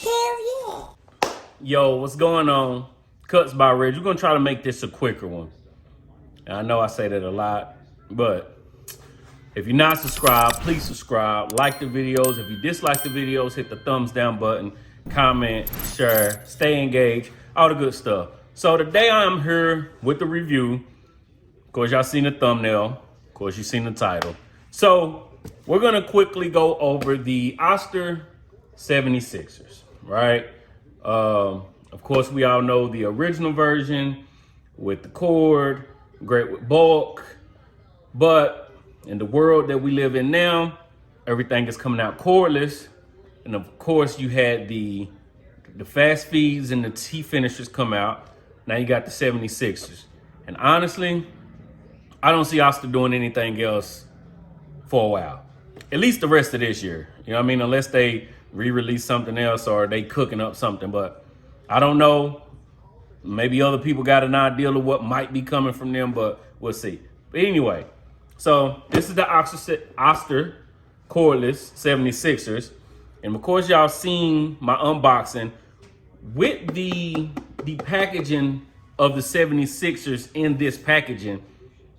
Hell yeah. Yo, what's going on? Cuts by Reggie. We're gonna try to make this a quicker one. And I know I say that a lot, but if you're not subscribed, please subscribe. Like the videos. If you dislike the videos, hit the thumbs down button, comment, share, stay engaged, all the good stuff. So today I'm here with the review. Of course, y'all seen the thumbnail. Of course, you seen the title. So we're gonna quickly go over the Oster 76ers, right? Of course, we all know the original version with the cord, great with bulk, but in the world that we live in now, everything is coming out cordless. And of course, you had the fast feeds and the T finishers come out. Now you got the 76ers. And honestly, I don't see Oster doing anything else for a while. At least the rest of this year. You know what I mean? Unless they re-release something else or they cooking up something. But I don't know. Maybe other people got an idea of what might be coming from them, but we'll see. But anyway, so this is the Oster Cordless 76ers. And of course, y'all seen my unboxing with the packaging of the 76ers in this packaging.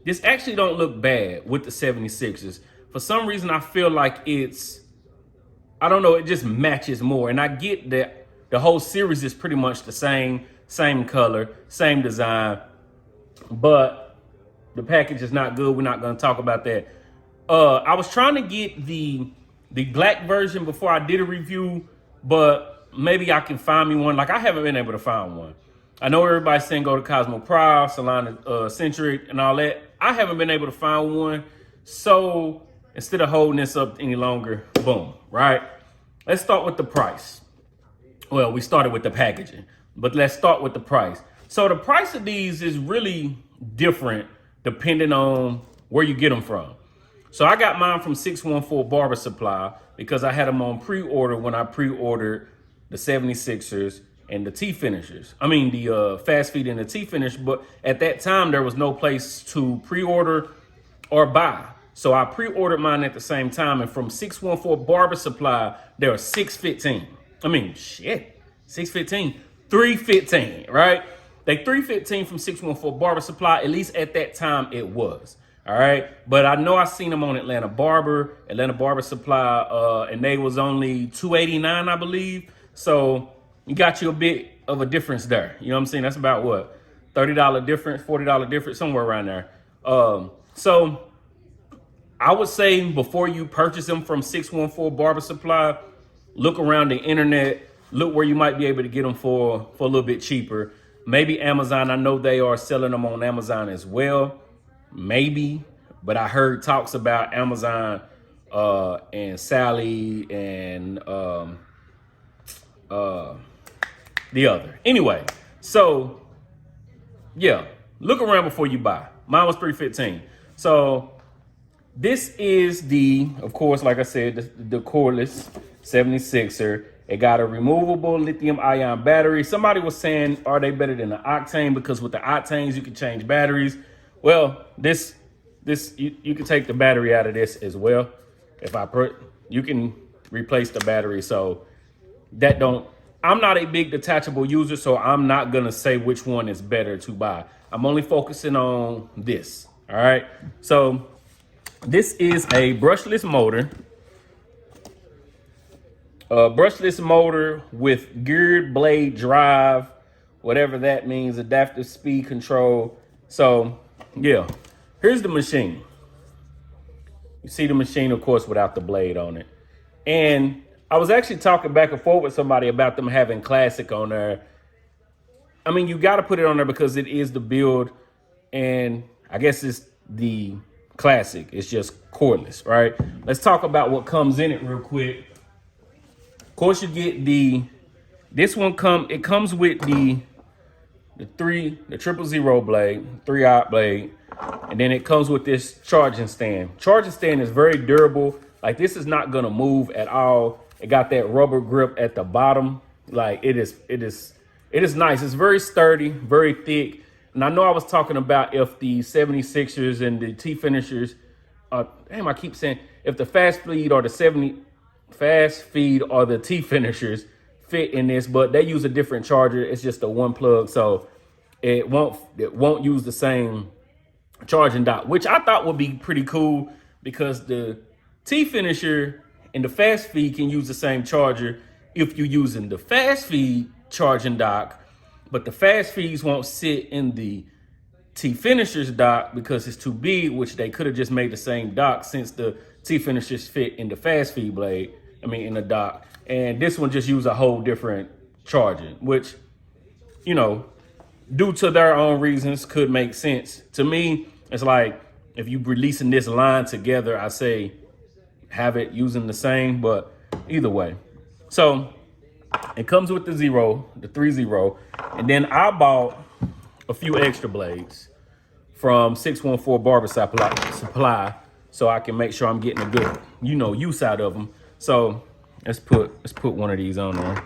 This actually don't look bad with the 76ers. For some reason, I feel like I don't know, it just matches more. And I get that the whole series is pretty much the same color, same design, but the package is not good. We're not going to talk about that. I was trying to get the black version before I did a review, but maybe I can find me one. Like, I haven't been able to find one. I know everybody's saying go to Cosmo Prow, Solana Centric, and all that. I haven't been able to find one. So instead of holding this up any longer, boom, right? Let's start with the price. Well, we started with the packaging, but let's start with the price. So the price of these is really different depending on where you get them from. So I got mine from 614 Barber Supply because I had them on pre-order when I pre-ordered the 76ers and the T finishers. I mean, the fast feed and the T finish, but at that time there was no place to pre-order or buy. So I pre-ordered mine at the same time, and from 614 Barber Supply, they were $6.15. I mean, shit, $6.15, $3.15, right? They $3.15 from 614 Barber Supply. At least at that time, it was. All right, but I know I seen them on Atlanta Barber Supply, and they was only $2.89, I believe. So you got you a bit of a difference there. You know what I'm saying? That's about what, $30 difference, $40 difference, somewhere around there. So I would say before you purchase them from 614 Barber Supply, look around the internet, look where you might be able to get them for a little bit cheaper. Maybe Amazon. I know they are selling them on Amazon as well. Maybe, but I heard talks about Amazon and Sally and the other. Anyway, so yeah, look around before you buy. Mine was $3.15. So this is of course, like I said, the cordless 76er. It got a removable lithium ion battery. Somebody was saying, are they better than the Octane? Because with the Octanes, you can change batteries. Well, this you can take the battery out of this as well. You can replace the battery. So I'm not a big detachable user, so I'm not gonna say which one is better to buy. I'm only focusing on this. All right. So this is a brushless motor. Brushless motor with geared blade drive, whatever that means, adaptive speed control. So yeah, here's the machine. You see the machine, of course, without the blade on it. And I was actually talking back and forth with somebody about them having classic on there. I mean, you got to put it on there because it is the build, and I guess it's the classic. It's just cordless, right? Let's talk about what comes in it real quick. Of course, you get it comes with the 000 blade, 3/0 blade, and then it comes with this charging stand. Charging stand is very durable. Like, this is not gonna move at all. It got that rubber grip at the bottom. Like, it is nice. It's very sturdy, very thick. And I know I was talking about if the 76ers and the T finishers, I keep saying if the fast feed or the T finishers fit in this, but they use a different charger. It's just a one plug, so it won't use the same charging dock, which I thought would be pretty cool because the T finisher and the fast feed can use the same charger if you're using the fast feed charging dock, but the fast feeds won't sit in the T finisher's dock because it's too big, which they could have just made the same dock since the T finishers fit in the fast feed blade, in the dock. And this one just use a whole different charging, which, due to their own reasons could make sense. To me, it's like if you releasing this line together, I say have it using the same, but either way. So it comes with the 3-0. And then I bought a few extra blades from 614 Barber Supply so I can make sure I'm getting a good, use out of them. So let's put one of these on there.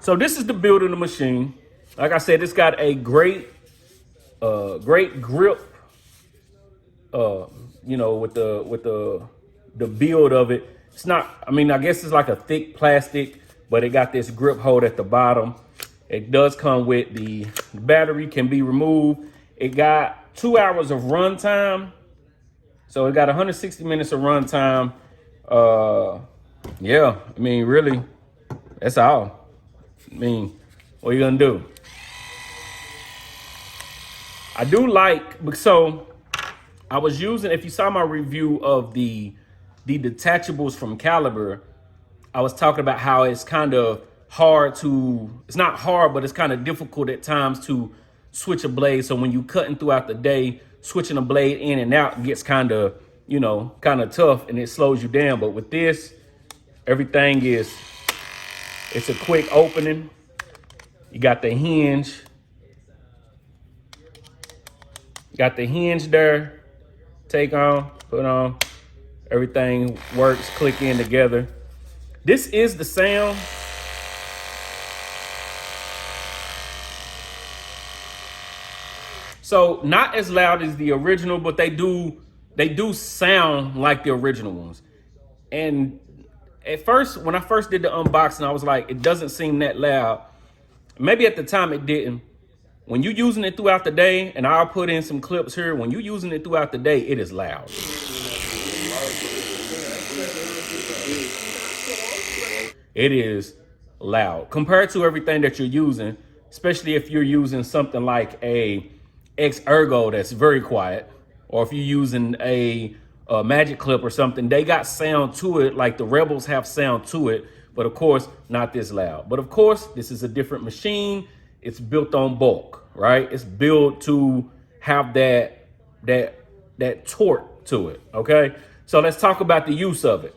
So this is the build of the machine. Like I said, it's got a great grip. With the build of it. It's not, I guess it's like a thick plastic, but it got this grip hold at the bottom. It does come with the battery can be removed. It got 2 hours of run time. So it got 160 minutes of run time. Yeah, really, that's all. What are you gonna do? I do like, so I was using, if you saw my review of the detachables from Caliber, I was talking about how it's kind of hard it's not hard, but it's kind of difficult at times to switch a blade. So when you cutting throughout the day, switching a blade in and out gets kind of tough and it slows you down. But with this, everything it's a quick opening. You got the hinge. Got the hinge there. Take on, put on. Everything works, click in together. This is the sound. So not as loud as the original, but they do sound like the original ones. And at first, when I first did the unboxing, I was like, it doesn't seem that loud. Maybe at the time it didn't. When you're using it throughout the day, and I'll put in some clips here, when you're using it throughout the day, it is loud. It is loud compared to everything that you're using, especially if you're using something like a X Ergo that's very quiet, or if you're using a Magic Clip or something, they got sound to it, like the Rebels have sound to it, but of course, not this loud. But of course, this is a different machine. It's built on bulk, right? It's built to have that torque to it, okay? So let's talk about the use of it.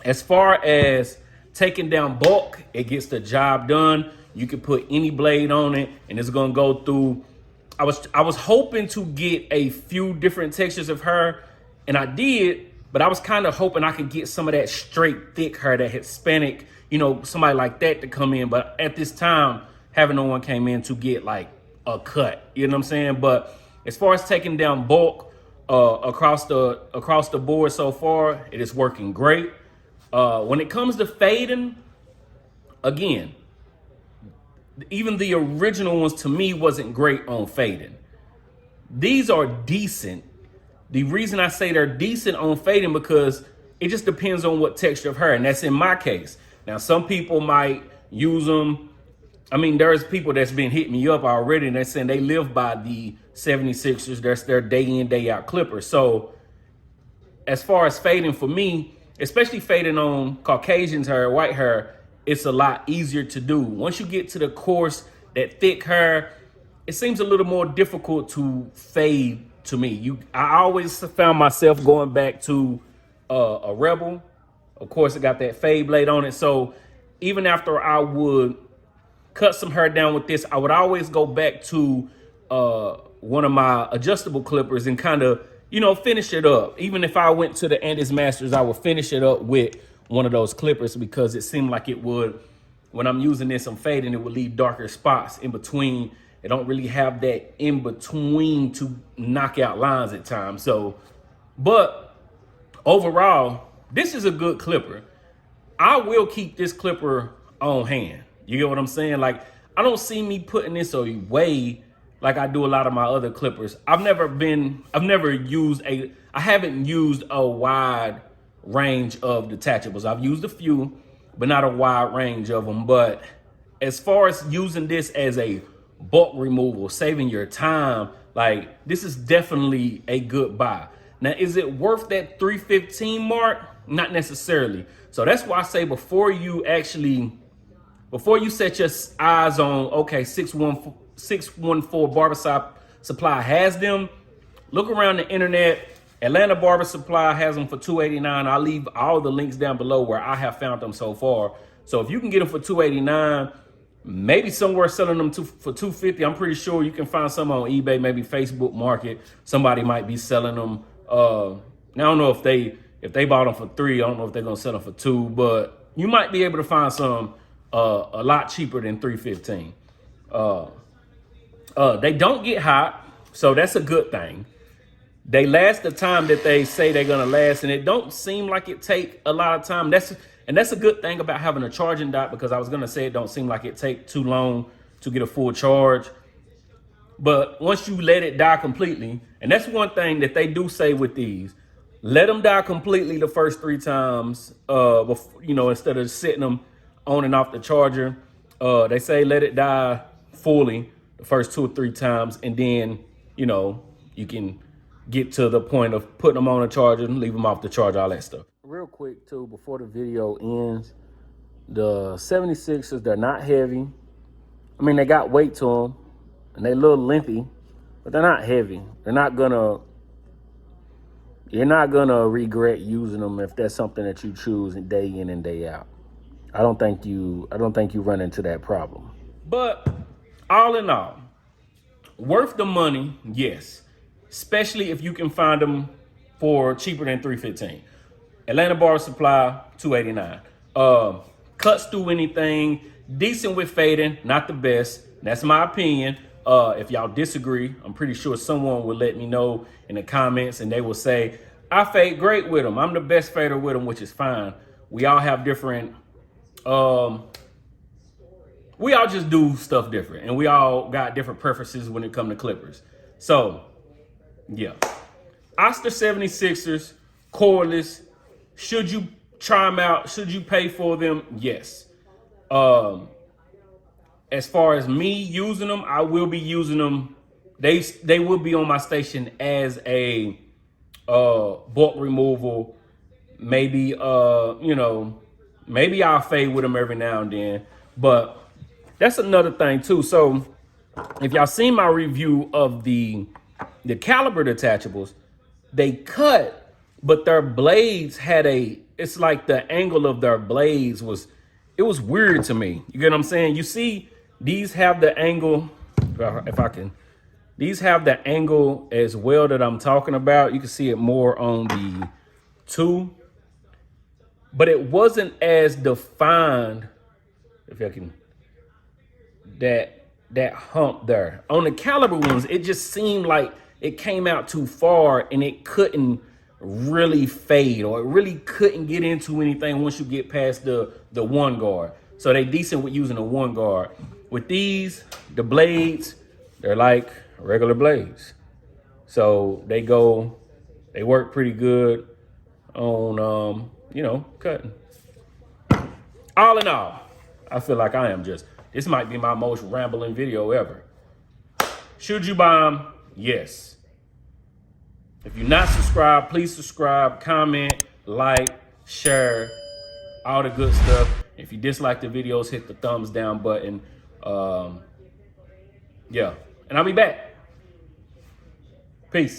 As far as taking down bulk, it gets the job done. You can put any blade on it and it's gonna go through. I was hoping to get a few different textures of hair, and I did, but I was kind of hoping I could get some of that straight thick hair, that Hispanic, somebody like that to come in. But at this time, having no one came in to get like a cut, you know what I'm saying? But as far as taking down bulk across the board so far, it is working great. When it comes to fading, again, even the original ones to me wasn't great on fading. These are decent. The reason I say they're decent on fading because it just depends on what texture of hair, and that's in my case. Now, some people might use them. There's people that's been hitting me up already and they're saying they live by the 76ers. That's their day in, day out clipper. So as far as fading for me, especially fading on Caucasians hair, white hair, it's a lot easier to do. Once you get to the coarse, that thick hair, it seems a little more difficult to fade to me. I always found myself going back to a Rebel. Of course, it got that fade blade on it. So even after I would cut some hair down with this, I would always go back to one of my adjustable clippers and kind of, finish it up. Even if I went to the Andes Masters, I would finish it up with one of those clippers because it seemed like it would, when I'm using this, I'm fading, it would leave darker spots in between. It don't really have that in between to knock out lines at times. So, but overall, this is a good clipper. I will keep this clipper on hand. You get what I'm saying? Like, I don't see me putting this away like I do a lot of my other clippers. I haven't used a wide range of detachables. I've used a few, but not a wide range of them. But as far as using this as a bulk removal, saving your time, like, this is definitely a good buy. Now, is it worth that $315 mark? Not necessarily. So that's why I say before you set your eyes on, okay, 614 Barber Supply has them, look around the internet. Atlanta Barber Supply has them for $289. I'll leave all the links down below where I have found them so far. So if you can get them for $289, maybe somewhere selling them for $250. I'm pretty sure you can find some on eBay, maybe Facebook Market. Somebody might be selling them. Now, I don't know if they bought them for $3. I don't know if they're gonna sell them for $2, but you might be able to find some a lot cheaper than $315. They don't get hot, so that's a good thing. They last the time that they say they're gonna last, and it don't seem like it take a lot of time. That's a good thing about having a charging dock, because I was gonna say it don't seem like it take too long to get a full charge. But once you let it die completely, and that's one thing that they do say with these, let them die completely the first 3 times, before, instead of sitting them on and off the charger. They say let it die fully the first 2 or 3 times, and then, you can get to the point of putting them on a charger and leave them off the charger, all that stuff. Real quick too, before the video ends, the 76ers, they're not heavy. I mean, they got weight to them, and they're a little lengthy, but they're not heavy. You're not gonna regret using them if that's something that you choose day in and day out. I don't think you run into that problem. But all in all, worth the money, yes. Especially if you can find them for cheaper than $315. Atlanta Barber Supply, $289. Cuts through anything, decent with fading, not the best. That's my opinion. If y'all disagree, I'm pretty sure someone will let me know in the comments, and they will say, I fade great with them. I'm the best fader with them, which is fine. We all have different, we all just do stuff different, and we all got different preferences when it comes to clippers. So, yeah. Oster 76ers, cordless. Should you try them out? Should you pay for them? Yes. As far as me using them, I will be using them. They will be on my station as a bulk removal. Maybe maybe I'll fade with them every now and then. But that's another thing too. So if y'all seen my review of the caliber detachables, they cut, but their blades had it's like the angle of their blades was weird to me. You get what I'm saying? You see, these have the angle, these have the angle as well that I'm talking about. You can see it more on the 2, but it wasn't as defined, if I can, that hump there. On the caliber ones, it just seemed like it came out too far, and it couldn't really fade, or it really couldn't get into anything once you get past the 1 guard. So they decent with using a 1 guard. With these, the blades, they're like regular blades. So they work pretty good on, cutting. All in all, I feel like this might be my most rambling video ever. Should you buy them? Yes. If you're not subscribed, please subscribe, comment, like, share, all the good stuff. If you dislike the videos, hit the thumbs down button. Yeah, and I'll be back. Peace.